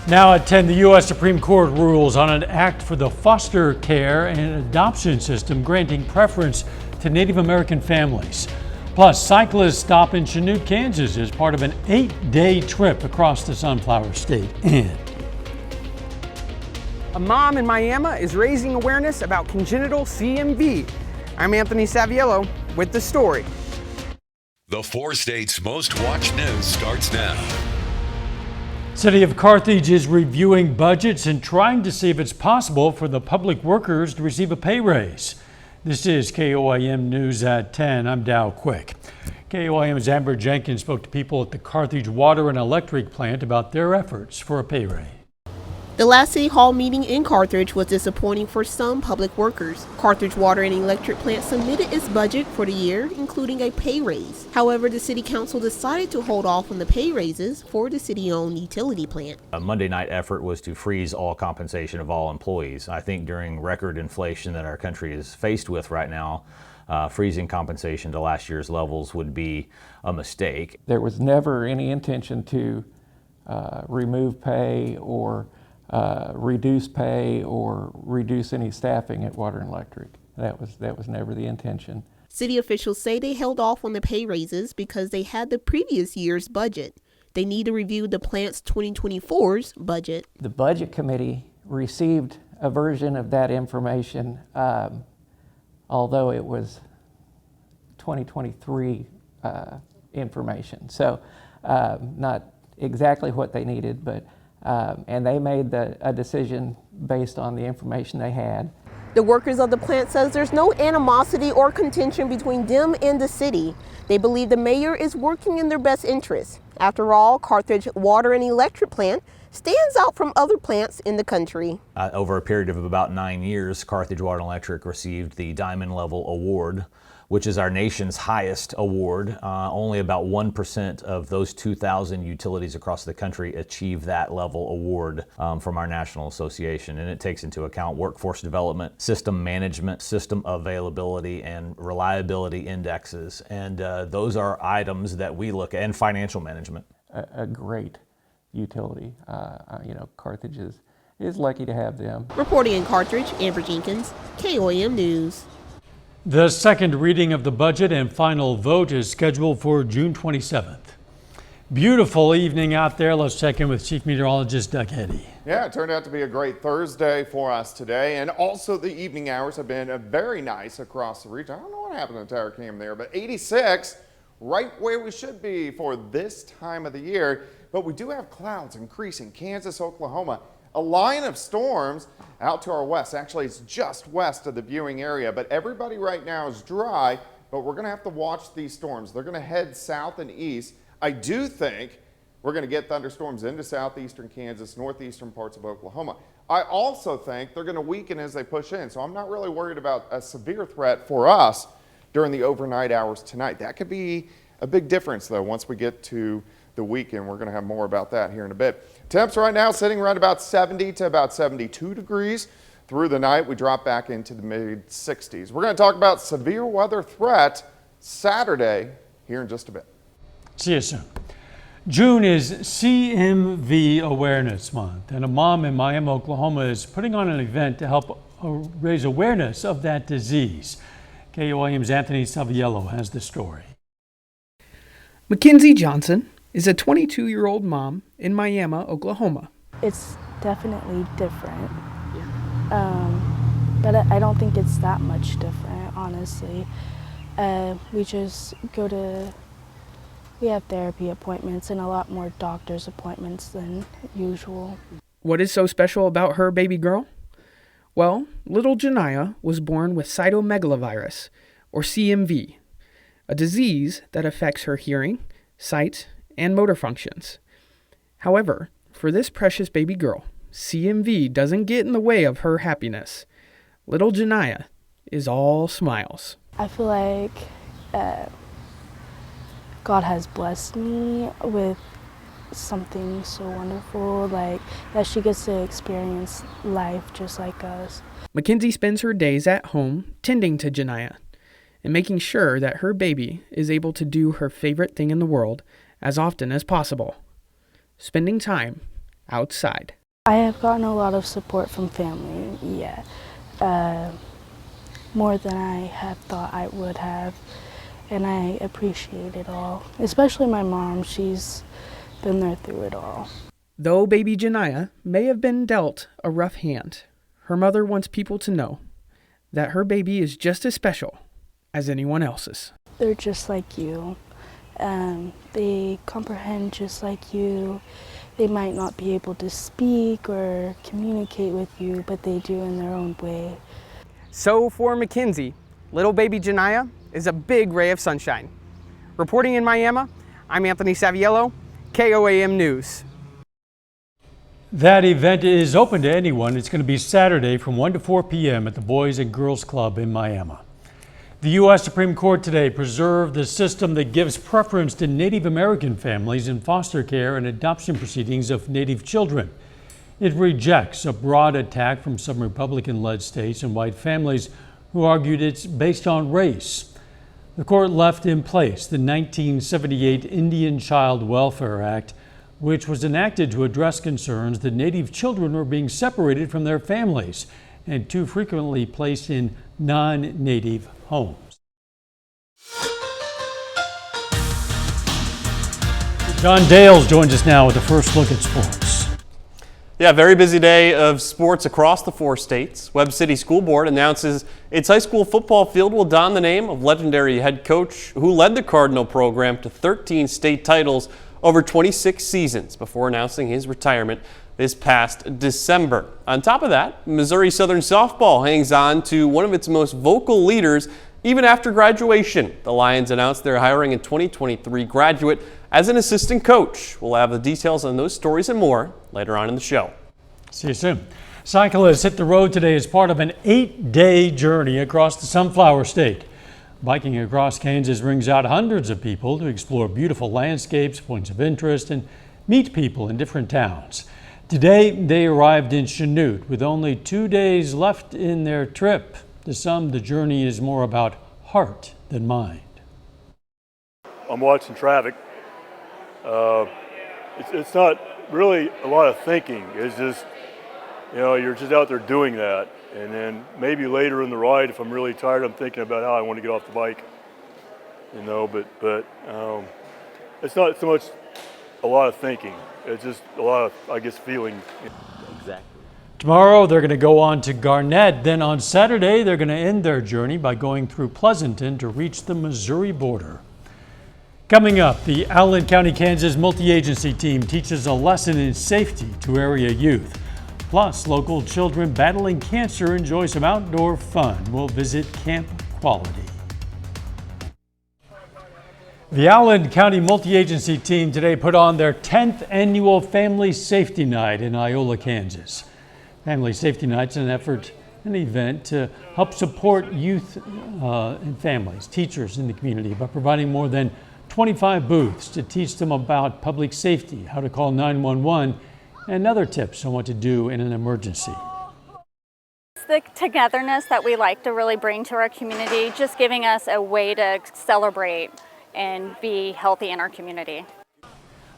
Now at 10, the U.S. Supreme Court rules on an act for the foster care and adoption system granting preference to Native American families. Plus, cyclists stop in Chanute, Kansas as part of an 8-day trip across the Sunflower State. And a mom in Miami is raising awareness about congenital CMV. I'm Anthony Saviello with the story. The 4 states' most watched news starts now. City of Carthage is reviewing budgets and trying to see if it's possible for the public workers to receive a pay raise. This is KOAM News at 10. I'm Dow Quick. KOAM's Amber Jenkins spoke to people at the Carthage Water and Electric plant about their efforts for a pay raise. The last City Hall meeting in Carthage was disappointing for some public workers. Carthage Water and Electric Plant submitted its budget for the year, including a pay raise. However, the City Council decided to hold off on the pay raises for the city-owned utility plant. A Monday night effort was to freeze all compensation of all employees. I think during record inflation that our country is faced with right now, freezing compensation to last year's levels would be a mistake. There was never any intention to remove pay or reduce pay or reduce any staffing at Water and Electric. That was never the intention. City officials say they held off on the pay raises because they had the previous year's budget. They need to review the plant's 2024's budget. The Budget Committee received a version of that information, although it was 2023 information. So not exactly what they needed, but and they made a decision based on the information they had. The workers of the plant says there's no animosity or contention between them and the city. They believe the mayor is working in their best interest. After all, Carthage Water and Electric Plant stands out from other plants in the country. Over a period of about 9 years, Carthage Water and Electric received the Diamond Level Award, which is our nation's highest award. Only about 1% of those 2,000 utilities across the country achieve that level award from our national association. And it takes into account workforce development, system management, system availability, and reliability indexes. And those are items that we look at, and financial management. A great utility. Carthage is lucky to have them. Reporting in Carthage, Amber Jenkins, KOAM News. The second reading of the budget and final vote is scheduled for June 27th. Beautiful evening out there. Let's check in with Chief Meteorologist Doug Heddy. Yeah, it turned out to be a great Thursday for us today, and also the evening hours have been very nice across the region. I don't know what happened to Tower Cam there, but 86, right where we should be for this time of the year. But we do have clouds increasing Kansas, Oklahoma. A line of storms out to our west. Actually, it's just west of the viewing area, but everybody right now is dry, but we're going to have to watch these storms. They're going to head south and east. I do think we're going to get thunderstorms into southeastern Kansas, northeastern parts of Oklahoma. I also think they're going to weaken as they push in, so I'm not really worried about a severe threat for us during the overnight hours tonight. That could be a big difference, though, once we get to the weekend. We're going to have more about that here in a bit. Temps right now sitting right about 70 to about 72 degrees. Through the night, we drop back into the mid 60s. We're going to talk about severe weather threat Saturday here in just a bit. See you soon. June is CMV Awareness Month, and a mom in Miami, Oklahoma is putting on an event to help raise awareness of that disease. KOAM's Anthony Saviello has the story. Mackenzie Johnson is a 22-year-old mom in Miami, Oklahoma. It's definitely different, but I don't think it's that much different, honestly. We have therapy appointments and a lot more doctor's appointments than usual. What is so special about her baby girl? Well, little Janiyah was born with cytomegalovirus, or CMV, a disease that affects her hearing, sight, and motor functions. However, for this precious baby girl, CMV doesn't get in the way of her happiness. Little Janiyah is all smiles. I feel like God has blessed me with something so wonderful, like that she gets to experience life just like us. Mackenzie spends her days at home tending to Janiyah and making sure that her baby is able to do her favorite thing in the world as often as possible, spending time outside. I have gotten a lot of support from family, more than I had thought I would have, and I appreciate it all, especially my mom. She's been there through it all. Though baby Janiyah may have been dealt a rough hand, her mother wants people to know that her baby is just as special as anyone else's. They're just like you. They comprehend just like you. They might not be able to speak or communicate with you, but they do in their own way. So for Mackenzie, little baby Janiyah is a big ray of sunshine. Reporting in Miami, I'm Anthony Saviello, KOAM News. That event is open to anyone. It's going to be Saturday from 1 to 4 p.m. at the Boys and Girls Club in Miami. The U.S. Supreme Court today preserved the system that gives preference to Native American families in foster care and adoption proceedings of Native children. It rejects a broad attack from some Republican-led states and white families who argued it's based on race. The court left in place the 1978 Indian Child Welfare Act, which was enacted to address concerns that Native children were being separated from their families and too frequently placed in non-Native homes. John Dales joins us now with a first look at sports. Yeah, very busy day of sports across the 4 states. Webb City School Board announces its high school football field will don the name of legendary head coach who led the Cardinal program to 13 state titles over 26 seasons before announcing his retirement this past December. On top of that, Missouri Southern softball hangs on to one of its most vocal leaders even after graduation. The Lions announced they're hiring a 2023 graduate as an assistant coach. We'll have the details on those stories and more later on in the show. See you soon. Cyclists hit the road today as part of an 8-day journey across the Sunflower State. Biking across Kansas brings out hundreds of people to explore beautiful landscapes, points of interest, and meet people in different towns. Today, they arrived in Chanute with only 2 days left in their trip. To some, the journey is more about heart than mind. I'm watching traffic. It's not really a lot of thinking. It's just, you're just out there doing that. And then maybe later in the ride, if I'm really tired, I'm thinking about how I want to get off the bike. But it's not so much a lot of thinking. It's just a lot of, I guess, feeling. Exactly. Tomorrow, they're going to go on to Garnett. Then on Saturday, they're going to end their journey by going through Pleasanton to reach the Missouri border. Coming up, the Allen County, Kansas multi-agency team teaches a lesson in safety to area youth. Plus, local children battling cancer enjoy some outdoor fun. We'll visit Camp Quality. The Allen County multi-agency team today put on their 10th annual Family Safety Night in Iola, Kansas. Family Safety Night's an event to help support youth and families, teachers in the community by providing more than 25 booths to teach them about public safety, how to call 911, and other tips on what to do in an emergency. It's the togetherness that we like to really bring to our community, just giving us a way to celebrate and be healthy in our community.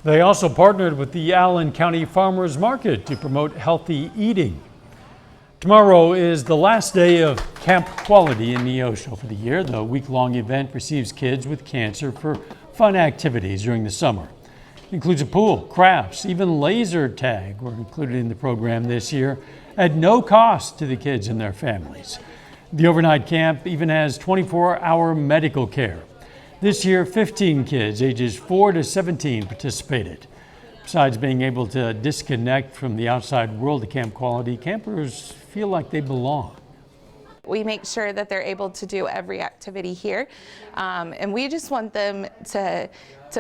They also partnered with the Allen County Farmers Market to promote healthy eating. Tomorrow is the last day of Camp Quality in Neosho for the year. The week-long event receives kids with cancer for fun activities during the summer. It includes a pool, crafts, even laser tag were included in the program this year at no cost to the kids and their families. The overnight camp even has 24-hour medical care. This year, 15 kids ages 4 to 17 participated. Besides being able to disconnect from the outside world of Camp Quality, campers feel like they belong. We make sure that they're able to do every activity here, and we just want them to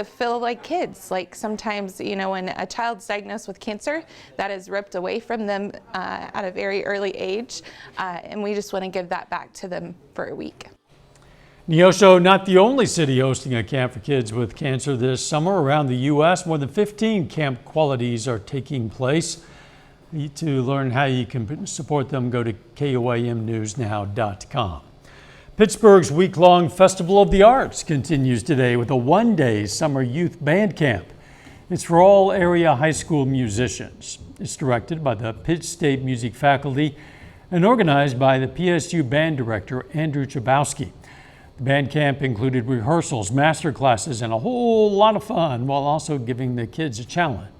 feel like kids. Like sometimes, when a child's diagnosed with cancer, that is ripped away from them at a very early age, and we just want to give that back to them for a week. Neosho, not the only city hosting a camp for kids with cancer this summer. Around the U.S., more than 15 Camp Qualities are taking place. To learn how you can support them, go to KOAMnewsnow.com. Pittsburgh's week-long Festival of the Arts continues today with a one-day summer youth band camp. It's for all area high school musicians. It's directed by the Pitt State Music faculty and organized by the PSU band director, Andrew Chabowski. The band camp included rehearsals, master classes, and a whole lot of fun while also giving the kids a challenge.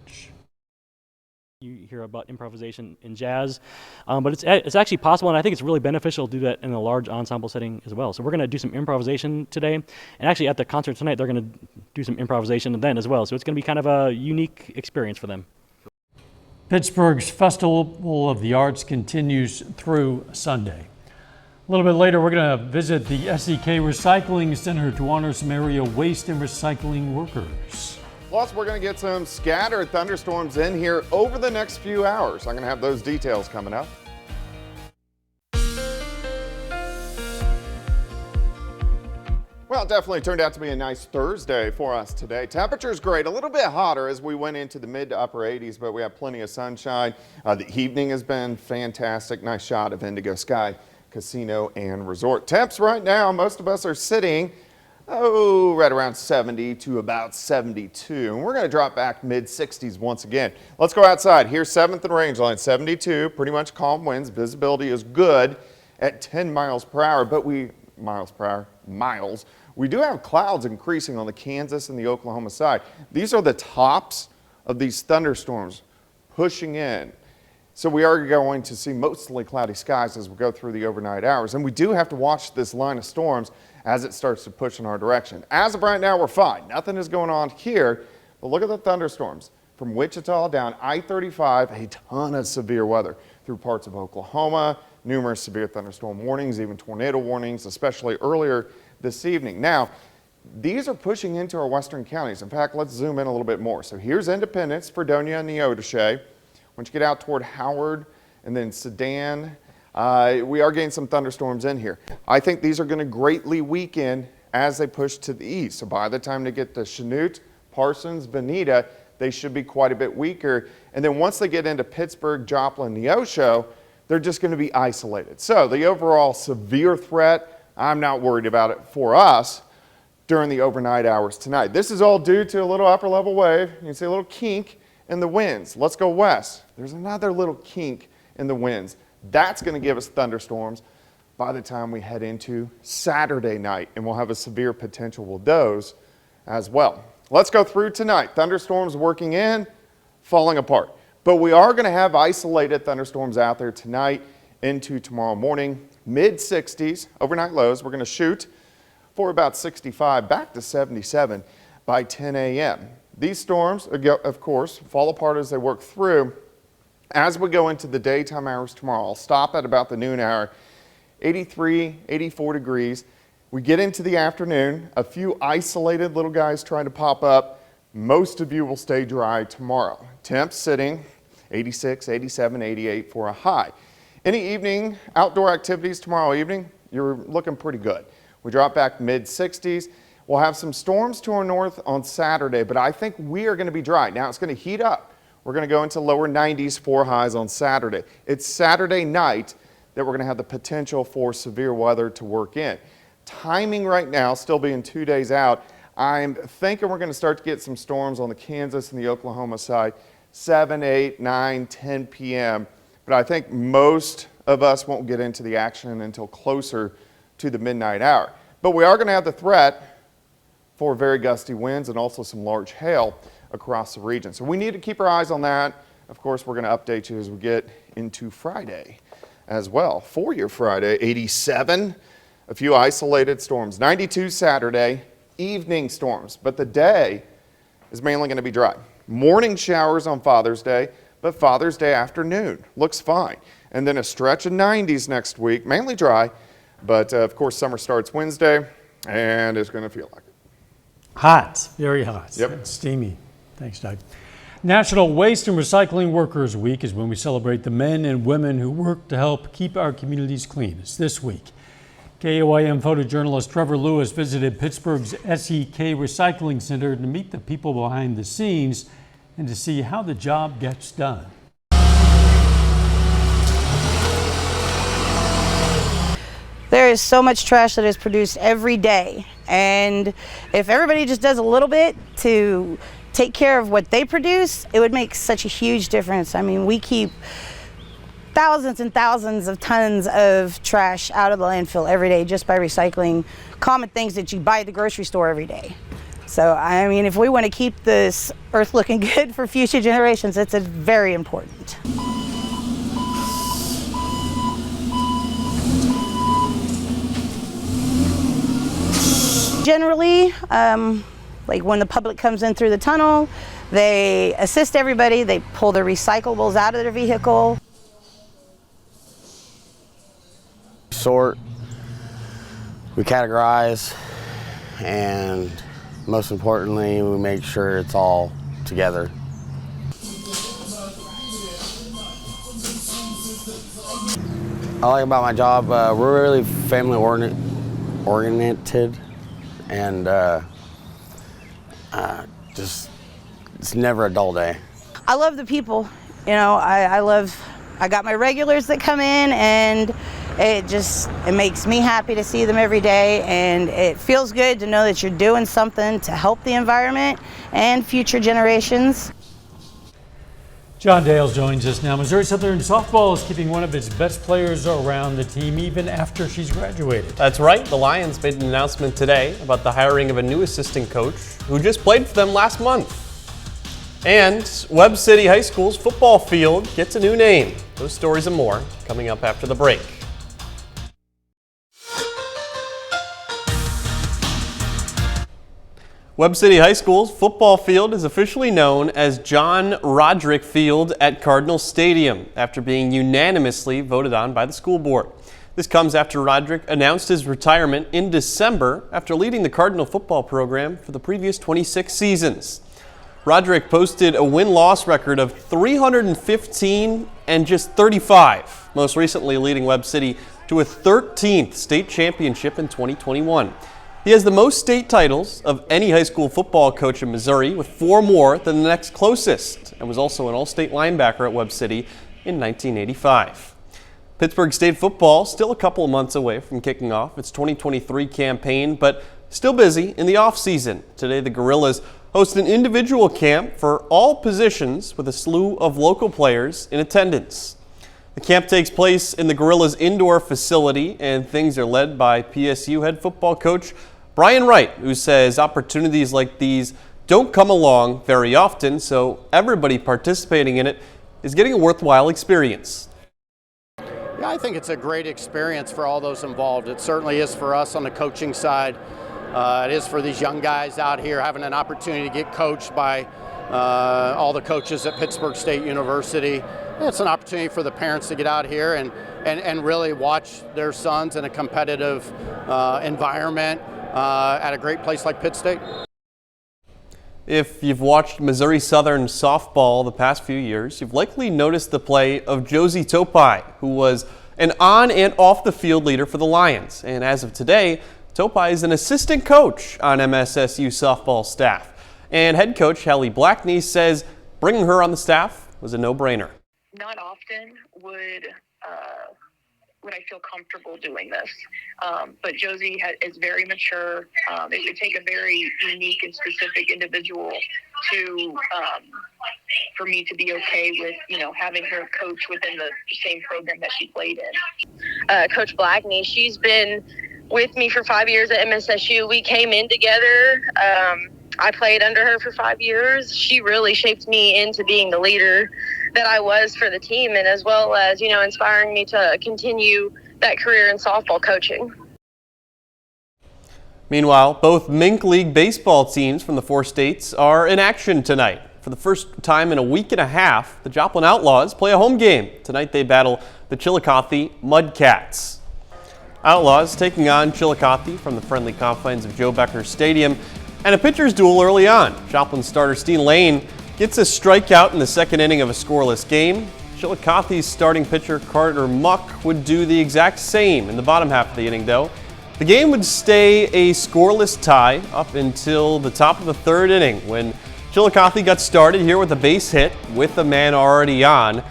You hear about improvisation in jazz, but it's actually possible, and I think it's really beneficial to do that in a large ensemble setting as well. So we're going to do some improvisation today, and actually at the concert tonight, they're going to do some improvisation then as well. So it's going to be kind of a unique experience for them. Pittsburgh's Festival of the Arts continues through Sunday. A little bit later, we're going to visit the SEK Recycling Center to honor some area waste and recycling workers. Plus, we're going to get some scattered thunderstorms in here over the next few hours. I'm going to have those details coming up. Well, it definitely turned out to be a nice Thursday for us today. Temperature's great, a little bit hotter as we went into the mid to upper 80s, but we have plenty of sunshine. The evening has been fantastic. Nice shot of Indigo Sky Casino and Resort. Temps right now, most of us are sitting right around 70 to about 72. And we're going to drop back mid 60s once again. Let's go outside. Here's 7th and Rangeline, 72, pretty much calm winds. Visibility is good at 10 miles per hour, but miles. We do have clouds increasing on the Kansas and the Oklahoma side. These are the tops of these thunderstorms pushing in. So we are going to see mostly cloudy skies as we go through the overnight hours. And we do have to watch this line of storms as it starts to push in our direction. As of right now, we're fine. Nothing is going on here, but look at the thunderstorms. From Wichita down I-35, a ton of severe weather through parts of Oklahoma, numerous severe thunderstorm warnings, even tornado warnings, especially earlier this evening. Now, these are pushing into our western counties. In fact, let's zoom in a little bit more. So here's Independence, Fredonia, and Neodesha. Once you get out toward Howard and then Sedan, we are getting some thunderstorms in here. I think these are going to greatly weaken as they push to the east. So by the time they get to Chanute, Parsons, Veneta, they should be quite a bit weaker. And then once they get into Pittsburgh, Joplin, Neosho, they're just going to be isolated. So the overall severe threat, I'm not worried about it for us during the overnight hours tonight. This is all due to a little upper level wave. You can see a little kink in the winds. Let's go west. There's another little kink in the winds. That's going to give us thunderstorms by the time we head into Saturday night, and we'll have a severe potential with those as well. Let's go through tonight. Thunderstorms working in, falling apart. But we are going to have isolated thunderstorms out there tonight into tomorrow morning. Mid 60s, overnight lows. We're going to shoot for about 65, back to 77 by 10 a.m. These storms, of course, fall apart as they work through. As we go into the daytime hours tomorrow, I'll stop at about the noon hour, 83, 84 degrees. We get into the afternoon, a few isolated little guys trying to pop up. Most of you will stay dry tomorrow. Temps sitting 86, 87, 88 for a high. Any evening outdoor activities tomorrow evening, you're looking pretty good. We drop back mid 60s. We'll have some storms to our north on Saturday, but I think we are going to be dry. Now it's going to heat up. We're going to go into lower 90s for highs on Saturday. It's Saturday night that we're going to have the potential for severe weather to work in. Timing right now, still being 2 days out, I'm thinking we're going to start to get some storms on the Kansas and the Oklahoma side, 7, 8, 9, 10 p.m. But I think most of us won't get into the action until closer to the midnight hour. But we are going to have the threat for very gusty winds and also some large hail across the region. So we need to keep our eyes on that. Of course, we're going to update you as we get into Friday as well. For your Friday, 87, a few isolated storms. 92 Saturday, evening storms, but the day is mainly going to be dry. Morning showers on Father's Day, but Father's Day afternoon looks fine. And then a stretch of 90s next week, mainly dry, but of course summer starts Wednesday and it's going to feel like it. Hot, very hot. Yep. And steamy. Thanks, Doug. National Waste and Recycling Workers Week is when we celebrate the men and women who work to help keep our communities clean. It's this week. KOAM photojournalist Trevor Lewis visited Pittsburgh's SEK Recycling Center to meet the people behind the scenes and to see how the job gets done. There is so much trash that is produced every day, and if everybody just does a little bit to take care of what they produce, it would make such a huge difference. I mean, we keep thousands and thousands of tons of trash out of the landfill every day just by recycling common things that you buy at the grocery store every day. So, I mean, if we want to keep this earth looking good for future generations, it's very important. Generally, like when the public comes in through the tunnel, they assist everybody, they pull their recyclables out of their vehicle. Sort, we categorize, and most importantly, we make sure it's all together. I like about my job, we're really family oriented, and just, it's never a dull day. I love the people, you know, I got my regulars that come in, and it makes me happy to see them every day, and it feels good to know that you're doing something to help the environment and future generations. John Dales joins us now. Missouri Southern softball is keeping one of its best players around the team even after she's graduated. That's right. The Lions made an announcement today about the hiring of a new assistant coach who just played for them last month. And Webb City High School's football field gets a new name. Those stories and more coming up after the break. Webb City High School's football field is officially known as John Roderick Field at Cardinal Stadium after being unanimously voted on by the school board. This comes after Roderick announced his retirement in December after leading the Cardinal football program for the previous 26 seasons. Roderick posted a win-loss record of 315 and just 35, most recently leading Webb City to a 13th state championship in 2021. He has the most state titles of any high school football coach in Missouri, with 4 more than the next closest, and was also an all-state linebacker at Webb City in 1985. Pittsburgh State football still a couple of months away from kicking off its 2023 campaign, but still busy in the off-season. Today the Gorillas host an individual camp for all positions with a slew of local players in attendance. The camp takes place in the Gorillas indoor facility, and things are led by PSU head football coach Brian Wright, who says opportunities like these don't come along very often, so everybody participating in it is getting a worthwhile experience. Yeah, I think it's a great experience for all those involved. It certainly is for us on the coaching side. It is for these young guys out here having an opportunity to get coached by all the coaches at Pittsburgh State University. It's an opportunity for the parents to get out here and really watch their sons in a competitive environment at a great place like Pitt State. If you've watched Missouri Southern softball the past few years, you've likely noticed the play of Josie Topai, who was an on and off the field leader for the Lions. And as of today, Topai is an assistant coach on MSSU softball staff. And head coach Hallie Blackney says bringing her on the staff was a no-brainer. Not often would I feel comfortable doing this, but Josie is very mature. It would take a very unique and specific individual for me to be okay with, having her coach within the same program that she played in. Coach Blackney, she's been with me for 5 years at MSSU. We came in together. I played under her for 5 years. She really shaped me into being the leader that I was for the team, and as well as, inspiring me to continue that career in softball coaching. Meanwhile, both Mink League baseball teams from the 4 states are in action tonight. For the first time in a week and a half, the Joplin Outlaws play a home game. Tonight they battle the Chillicothe Mudcats. Outlaws taking on Chillicothe from the friendly confines of Joe Becker Stadium, and a pitcher's duel early on. Joplin starter Steen Lane gets a strikeout in the second inning of a scoreless game. Chillicothe's starting pitcher Carter Muck would do the exact same in the bottom half of the inning, though. The game would stay a scoreless tie up until the top of the third inning when Chillicothe got started here with a base hit with the man already on.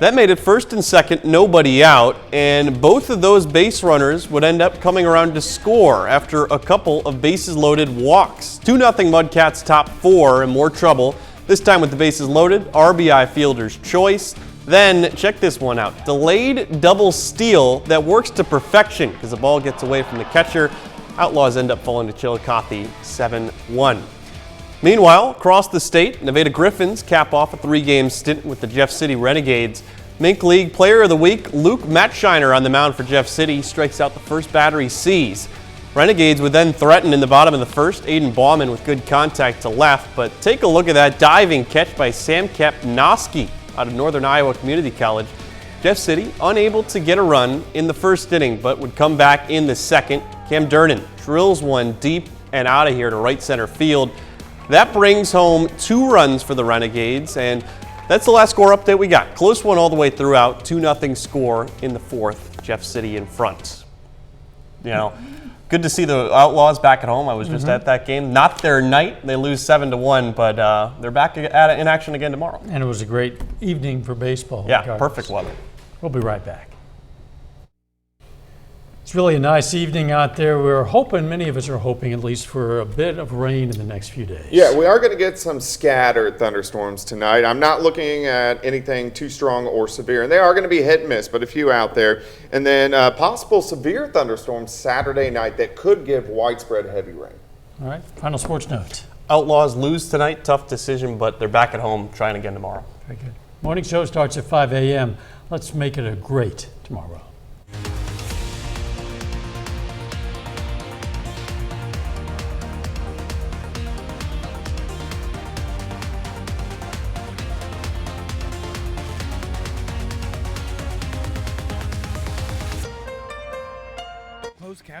That made it first and second, nobody out, and both of those base runners would end up coming around to score after a couple of bases loaded walks. 2-0 Mudcats top 4 in more trouble, this time with the bases loaded, RBI fielder's choice. Then, check this one out, delayed double steal that works to perfection because the ball gets away from the catcher. Outlaws end up falling to Chillicothe 7-1. Meanwhile, across the state, Nevada Griffins cap off a 3-game stint with the Jeff City Renegades. Mink League Player of the Week, Luke Matshiner on the mound for Jeff City, strikes out the first batter he sees. Renegades would then threaten in the bottom of the first, Aiden Bauman with good contact to left, but take a look at that diving catch by Sam Kapnoski out of Northern Iowa Community College. Jeff City unable to get a run in the first inning, but would come back in the second. Cam Durden drills one deep and out of here to right center field. That brings home 2 runs for the Renegades, and that's the last score update we got. Close one all the way throughout, 2-0 score in the fourth, Jeff City in front. You know, good to see the Outlaws back at home. I was just at that game. Not their night. They lose 7-1, but they're back in action again tomorrow. And it was a great evening for baseball. Yeah, regardless. perfect weather. We'll be right back. It's really a nice evening out there. We're hoping, many of us are hoping at least, for a bit of rain in the next few days. Yeah, we are going to get some scattered thunderstorms tonight. I'm not looking at anything too strong or severe, and they are going to be hit and miss, but a few out there. And then possible severe thunderstorms Saturday night that could give widespread heavy rain. All right, final sports note. Outlaws lose tonight, tough decision, but they're back at home trying again tomorrow. Very good. Morning show starts at 5 a.m. Let's make it a great tomorrow.